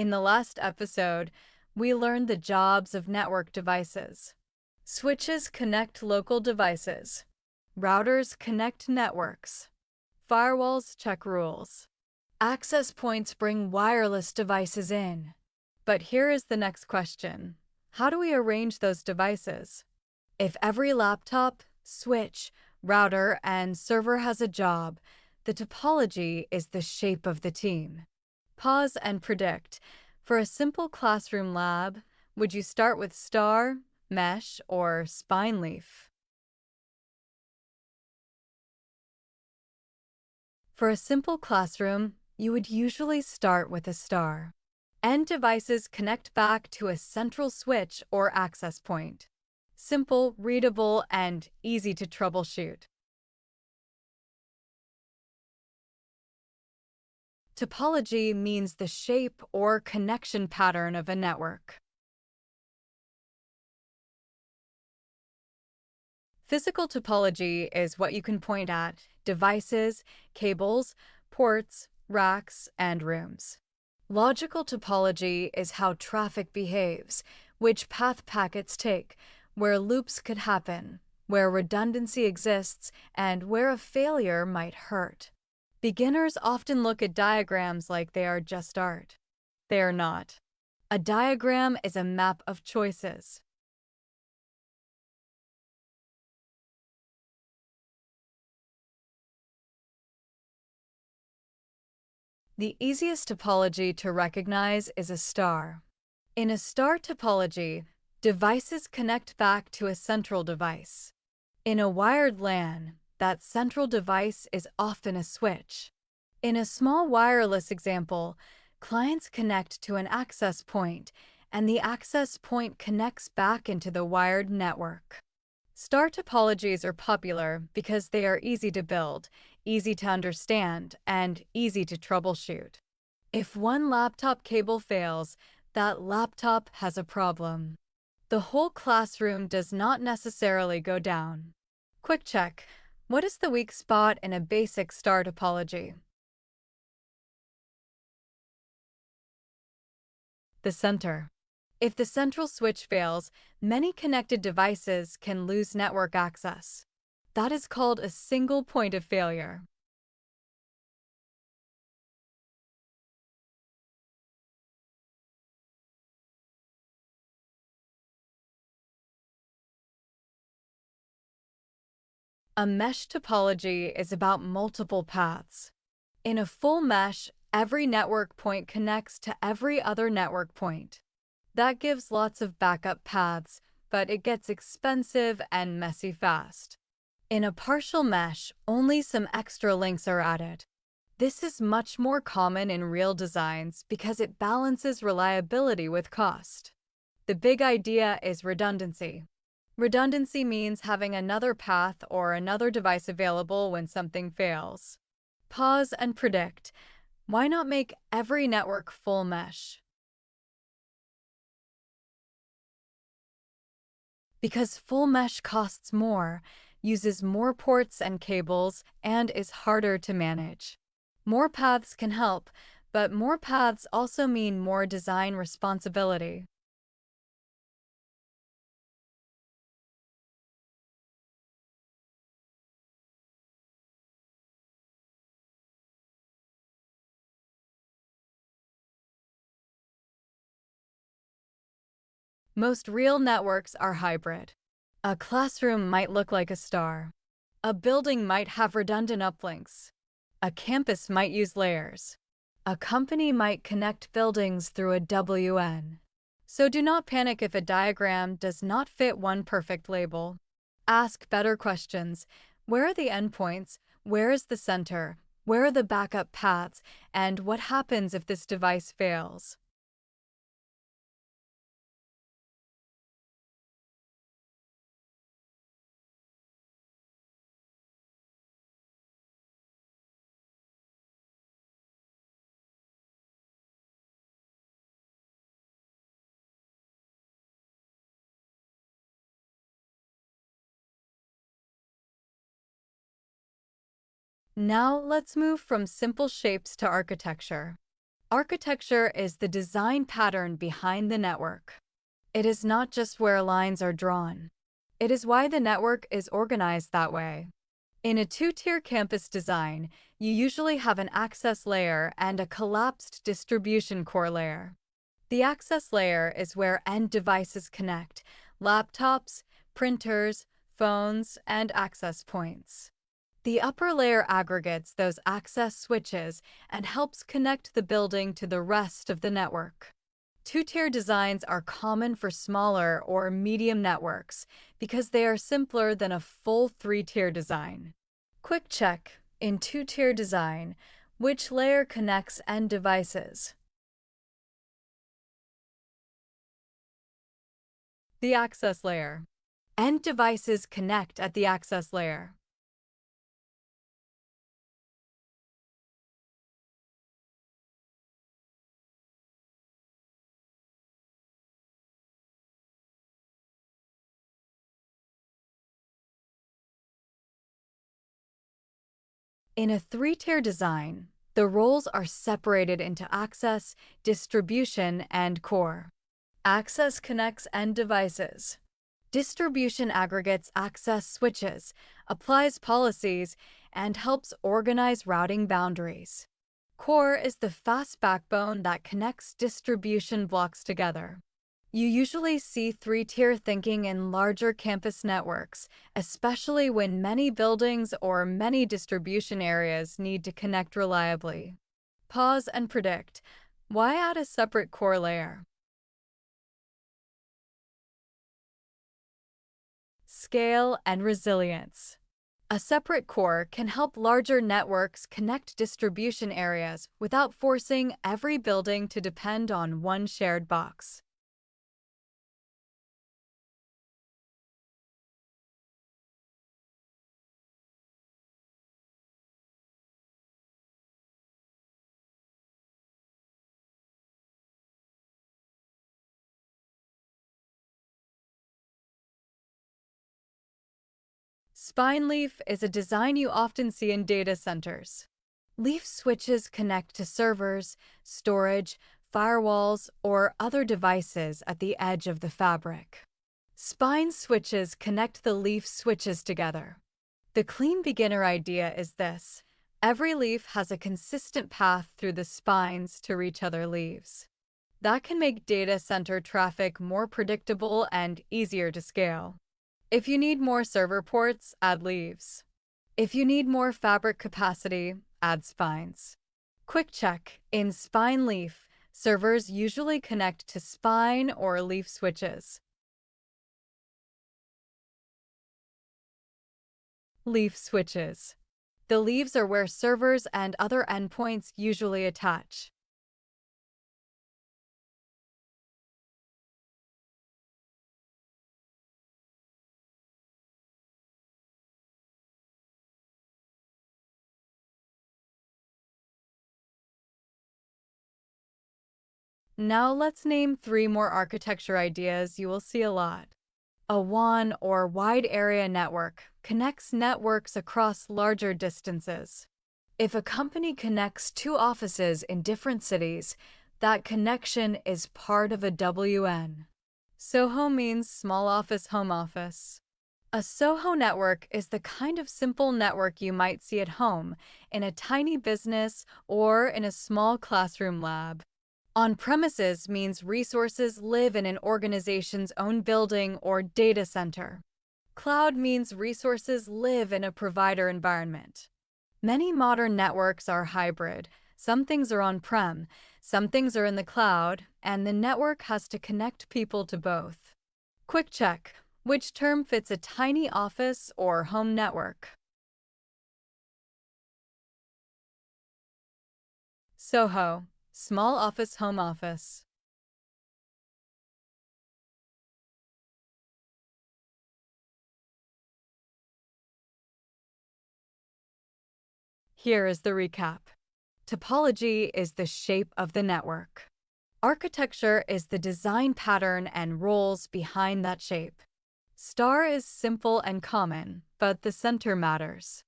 In the last episode, we learned the jobs of network devices. Switches connect local devices. Routers connect networks. Firewalls check rules. Access points bring wireless devices in. But here is the next question. How do we arrange those devices? If every laptop, switch, router, and server has a job, the topology is the shape of the team. Pause and predict. For a simple classroom lab, would you start with star, mesh, or spine leaf? For a simple classroom, you would usually start with a star. End devices connect back to a central switch or access point. Simple, readable, and easy to troubleshoot. Topology means the shape or connection pattern of a network. Physical topology is what you can point at: devices, cables, ports, racks, and rooms. Logical topology is how traffic behaves, which path packets take, where loops could happen, where redundancy exists, and where a failure might hurt. Beginners often look at diagrams like they are just art. They are not. A diagram is a map of choices. The easiest topology to recognize is a star. In a star topology, devices connect back to a central device. In a wired LAN, that central device is often a switch. In a small wireless example, clients connect to an access point, and the access point connects back into the wired network. Star topologies are popular because they are easy to build, easy to understand, and easy to troubleshoot. If one laptop cable fails, that laptop has a problem. The whole classroom does not necessarily go down. Quick check. What is the weak spot in a basic star topology? The center. If the central switch fails, many connected devices can lose network access. That is called a single point of failure. A mesh topology is about multiple paths. In a full mesh, every network point connects to every other network point. That gives lots of backup paths, but it gets expensive and messy fast. In a partial mesh, only some extra links are added. This is much more common in real designs because it balances reliability with cost. The big idea is redundancy. Redundancy means having another path or another device available when something fails. Pause and predict. Why not make every network full mesh? Because full mesh costs more, uses more ports and cables, and is harder to manage. More paths can help, but more paths also mean more design responsibility. Most real networks are hybrid. A classroom might look like a star. A building might have redundant uplinks. A campus might use layers. A company might connect buildings through a WN. So do not panic if a diagram does not fit one perfect label. Ask better questions. Where are the endpoints? Where is the center? Where are the backup paths? And what happens if this device fails? Now let's move from simple shapes to architecture. Architecture is the design pattern behind the network. It is not just where lines are drawn. It is why the network is organized that way. In a two-tier campus design, you usually have an access layer and a collapsed distribution core layer. The access layer is where end devices connect: laptops, printers, phones, and access points. The upper layer aggregates those access switches and helps connect the building to the rest of the network. Two-tier designs are common for smaller or medium networks because they are simpler than a full three-tier design. Quick check: in two-tier design, which layer connects end devices? The access layer. End devices connect at the access layer. In a three-tier design, the roles are separated into access, distribution, and core. Access connects end devices. Distribution aggregates access switches, applies policies, and helps organize routing boundaries. Core is the fast backbone that connects distribution blocks together. You usually see three-tier thinking in larger campus networks, especially when many buildings or many distribution areas need to connect reliably. Pause and predict. Why add a separate core layer? Scale and resilience. A separate core can help larger networks connect distribution areas without forcing every building to depend on one shared box. Spine leaf is a design you often see in data centers. Leaf switches connect to servers, storage, firewalls, or other devices at the edge of the fabric. Spine switches connect the leaf switches together. The clean beginner idea is this: every leaf has a consistent path through the spines to reach other leaves. That can make data center traffic more predictable and easier to scale. If you need more server ports, add leaves. If you need more fabric capacity, add spines. Quick check: in spine leaf, servers usually connect to spine or leaf switches. Leaf switches. The leaves are where servers and other endpoints usually attach. Now let's name 3 more architecture ideas you will see a lot. A WAN or wide area network connects networks across larger distances. If a company connects 2 offices in different cities, that connection is part of a WN. SOHO means small office home office. A SOHO network is the kind of simple network you might see at home, in a tiny business, or in a small classroom lab. On-premises means resources live in an organization's own building or data center. Cloud means resources live in a provider environment. Many modern networks are hybrid. Some things are on-prem, some things are in the cloud, and the network has to connect people to both. Quick check: which term fits a tiny office or home network? SOHO, small office home office. Here is the recap. Topology is the shape of the network. Architecture is the design pattern and roles behind that shape. Star is simple and common, but the center matters.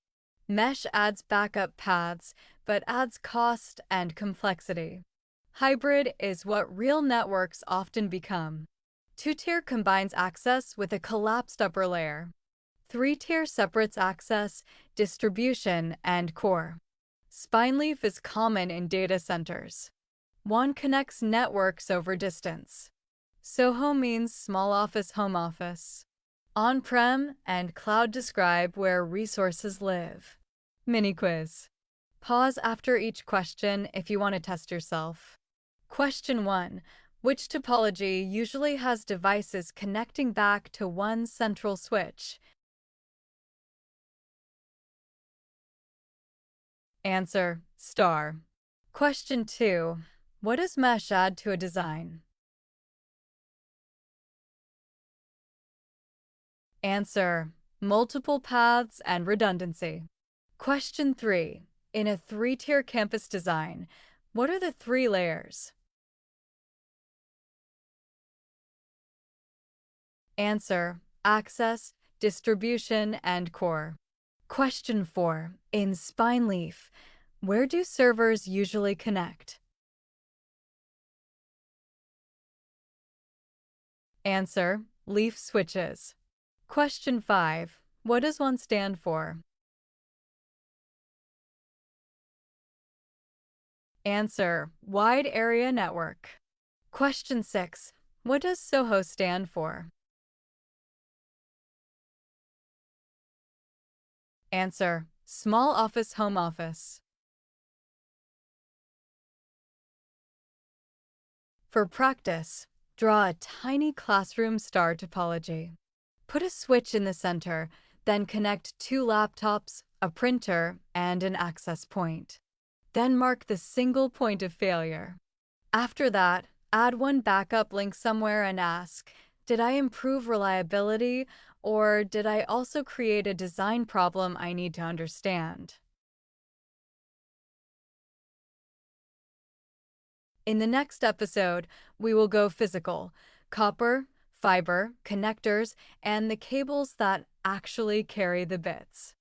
Mesh adds backup paths, but adds cost and complexity. Hybrid is what real networks often become. Two-tier combines access with a collapsed upper layer. Three-tier separates access, distribution, and core. Spine leaf is common in data centers. One connects networks over distance. SOHO means small office, home office. On-prem and cloud describe where resources live. Mini quiz. Pause after each question if you want to test yourself. Question 1. Which topology usually has devices connecting back to one central switch? Answer: star. Question 2. What does mesh add to a design? Answer: multiple paths and redundancy. Question 3. In a three-tier campus design, what are the three layers? Answer: access, distribution, and core. Question 4. In spine leaf, where do servers usually connect? Answer: leaf switches. Question 5. What does one stand for? Answer: wide area network. Question 6. What does SOHO stand for? Answer: small office, home office. For practice, draw a tiny classroom star topology. Put a switch in the center, then connect two laptops, a printer, and an access point. Then mark the single point of failure. After that, add one backup link somewhere and ask, did I improve reliability, or did I also create a design problem I need to understand? In the next episode, we will go physical: copper, fiber, connectors, and the cables that actually carry the bits.